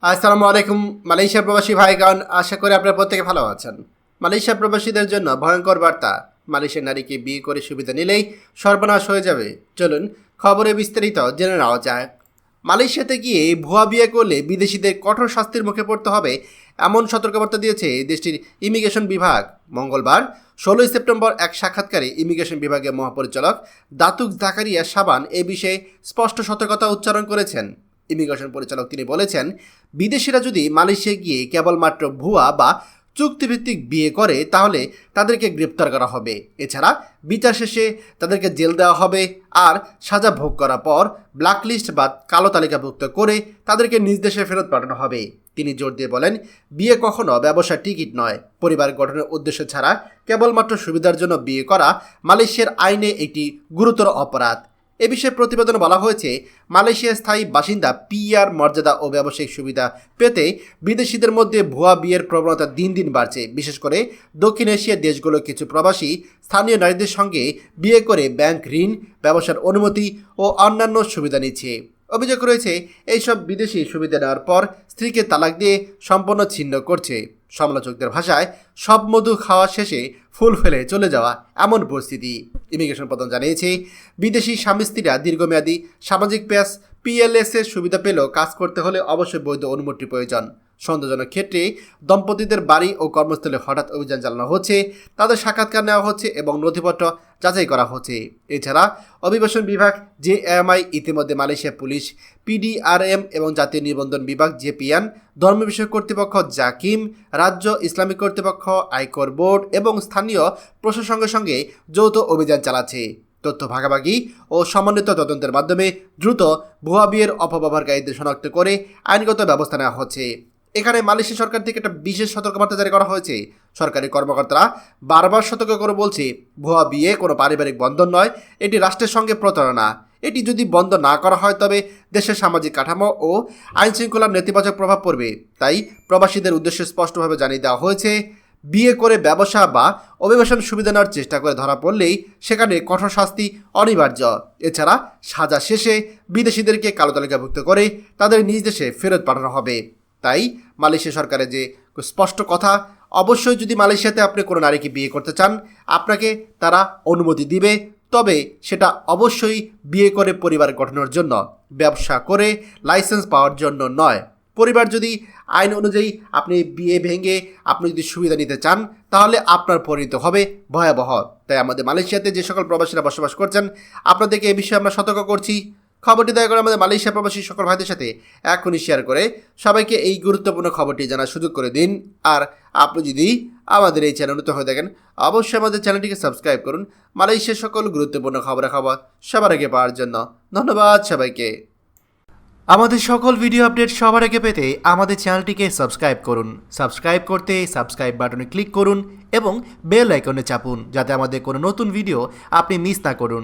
আসসালামু আলাইকুম মালয়েশিয়া প্রবাসী ভাইগণ, আশা করি আপনারা প্রত্যেকে ভালো আছেন। মালয়েশিয়া প্রবাসীদের জন্য ভয়ঙ্কর বার্তা, মালয়েশিয়ার নারীকে বিয়ে করে সুবিধা নিলেই সর্বনাশ হয়ে যাবে। চলুন খবরে বিস্তারিত জেনে নেওয়া যাক। মালয়েশিয়াতে গিয়ে ভুয়া বিয়ে করলে বিদেশিদের কঠোর শাস্তির মুখে পড়তে হবে, এমন সতর্কবার্তা দিয়েছে দেশটির ইমিগ্রেশন বিভাগ। মঙ্গলবার 16 সেপ্টেম্বর এক সাক্ষাৎকারে ইমিগ্রেশন বিভাগের মহাপরিচালক দাতুক জাকারিয়া সাবান এ বিষয়ে স্পষ্ট সতর্কতা উচ্চারণ করেছেন। ইমিগ্রেশন পরিচালক তিনি বলেছেন, বিদেশিরা যদি মালয়েশিয়া গিয়ে কেবলমাত্র ভুয়া বা চুক্তিভিত্তিক বিয়ে করে তাহলে তাদেরকে গ্রেপ্তার করা হবে। এছাড়া বিচার শেষে তাদেরকে জেল দেওয়া হবে, আর সাজা ভোগ করার পর ব্ল্যাকলিস্ট বা কালো তালিকাভুক্ত করে তাদেরকে নিজ দেশে ফেরত পাঠানো হবে। তিনি জোর দিয়ে বলেন, বিয়ে কখনো ব্যবসার টিকিট নয়। পরিবার গঠনের উদ্দেশ্য ছাড়া কেবলমাত্র সুবিধার জন্য বিয়ে করা মালয়েশিয়ার আইনে একটি গুরুতর অপরাধ। এ বিষয়ে প্রতিবেদনে বলা হয়েছে, মালয়েশিয়ার স্থায়ী বাসিন্দা পিআর মর্যাদা ও ব্যবসায়িক সুবিধা পেতে বিদেশিদের মধ্যে ভুয়া বিয়ের প্রবণতা দিন দিন বাড়ছে। বিশেষ করে দক্ষিণ এশিয়ার দেশগুলো কিছু প্রবাসী স্থানীয় নারীদের সঙ্গে বিয়ে করে ব্যাংক ঋণ, ব্যবসার অনুমতি ও অন্যান্য সুবিধা নিচ্ছে। অভিযোগ রয়েছে, এইসব বিদেশি সুবিধা নেওয়ার পর স্ত্রীকে তালাক দিয়ে সম্পূর্ণ ছিন্ন করছে। সমালোচকদের ভাষায় সব মধু খাওয়া শেষে ফুল ফেলে চলে যাওয়া এমন পরিস্থিতি। ইমিগ্রেশন প্রধান জানিয়েছে, বিদেশি স্বামী স্ত্রীরা দীর্ঘমেয়াদী সামাজিক প্যাস পিএলএস এর সুবিধা পেলেও কাজ করতে হলে অবশ্যই বৈধ অনুমতির প্রয়োজন। সন্দেহজনক ক্ষেত্রে দম্পতিদের বাড়ি ও কর্মস্থলে হঠাৎ অভিযান চালানো হচ্ছে, তাদের সাক্ষাৎকার নেওয়া হচ্ছে এবং নথিপত্র যাচাই করা হচ্ছে। এছাড়া অভিবাসন বিভাগ জেএমআই ইতিমধ্যে মালয়েশিয়া পুলিশ পিডিআরএম এবং জাতীয় নিবন্ধন বিভাগ জেপিএন, ধর্ম বিষয়ক কর্তৃপক্ষ জাকিম, রাজ্য ইসলামিক কর্তৃপক্ষ আয়কর বোর্ড এবং স্থানীয় প্রশাসনের সঙ্গে যৌথ অভিযান চালাচ্ছে। তথ্য ভাগাভাগি ও সমন্বিত তদন্তের মাধ্যমে দ্রুত ভুয়া বিয়ের অপব্যবহারকারীদের শনাক্ত করে আইনগত ব্যবস্থা নেওয়া হচ্ছে। এখানে মালয়েশিয়া সরকার থেকে একটা বিশেষ সতর্কবার্তা জারি করা হয়েছে। সরকারি কর্মকর্তারা বারবার সতর্ক করে বলছে, ভুয়া বিয়ে কোনো পারিবারিক বন্ধন নয়, এটি রাষ্ট্রের সঙ্গে প্রতারণা। এটি যদি বন্ধ না করা হয় তবে দেশের সামাজিক কাঠামো ও আইনশৃঙ্খলার নেতিবাচক প্রভাব পড়বে। তাই প্রবাসীদের উদ্দেশ্যে স্পষ্টভাবে জানিয়ে দেওয়া হয়েছে, বিয়ে করে ব্যবসা বা অভিবাসন সুবিধা নেওয়ার চেষ্টা করে ধরা পড়লেই সেখানে কঠোর শাস্তি অনিবার্য। এছাড়া সাজা শেষে বিদেশিদেরকে কালো তালিকাভুক্ত করে তাদের নিজ দেশে ফেরত পাঠানো হবে। তাই মালয়েশিয়া সরকারের যে স্পষ্ট কথা, অবশ্যই যদি মালয়েশিয়াতে আপনি কোনো নারীকে বিয়ে করতে চান, আপনাকে তারা অনুমতি দিবে, তবে সেটা অবশ্যই বিয়ে করে পরিবার গঠনের জন্য, ব্যবসা করে লাইসেন্স পাওয়ার জন্য নয়। পরিবার যদি আইন অনুযায়ী আপনি বিয়ে ভেঙে আপনি যদি সুবিধা নিতে চান, তাহলে আপনার পরিণত হবে ভয়াবহ। তাই আমাদের মালয়েশিয়াতে যে সকল প্রবাসীরা বসবাস করছেন, আপনাদেরকে এই বিষয়ে আমরা সতর্ক করছি। খবরটি দয়া করে আমাদের মালয়েশিয়া প্রবাসী সকল ভাইদের সাথে এখনই শেয়ার করে সবাইকে এই গুরুত্বপূর্ণ খবরটি জানার সুযোগ করে দিন। আর আপনি যদি আমাদের এই চ্যানেল নতুন হয়ে থাকেন, অবশ্যই আমাদের চ্যানেলটিকে সাবস্ক্রাইব করুন মালয়েশিয়ার সকল গুরুত্বপূর্ণ খবর সবার আগে পাওয়ার জন্য। ধন্যবাদ সবাইকে। আমাদের সকল ভিডিও আপডেট সবার আগে পেতে আমাদের চ্যানেলটিকে সাবস্ক্রাইব করুন। সাবস্ক্রাইব করতে সাবস্ক্রাইব বাটনে ক্লিক করুন এবং বেল আইকনে চাপুন, যাতে আমাদের কোনো নতুন ভিডিও আপনি মিস না করুন।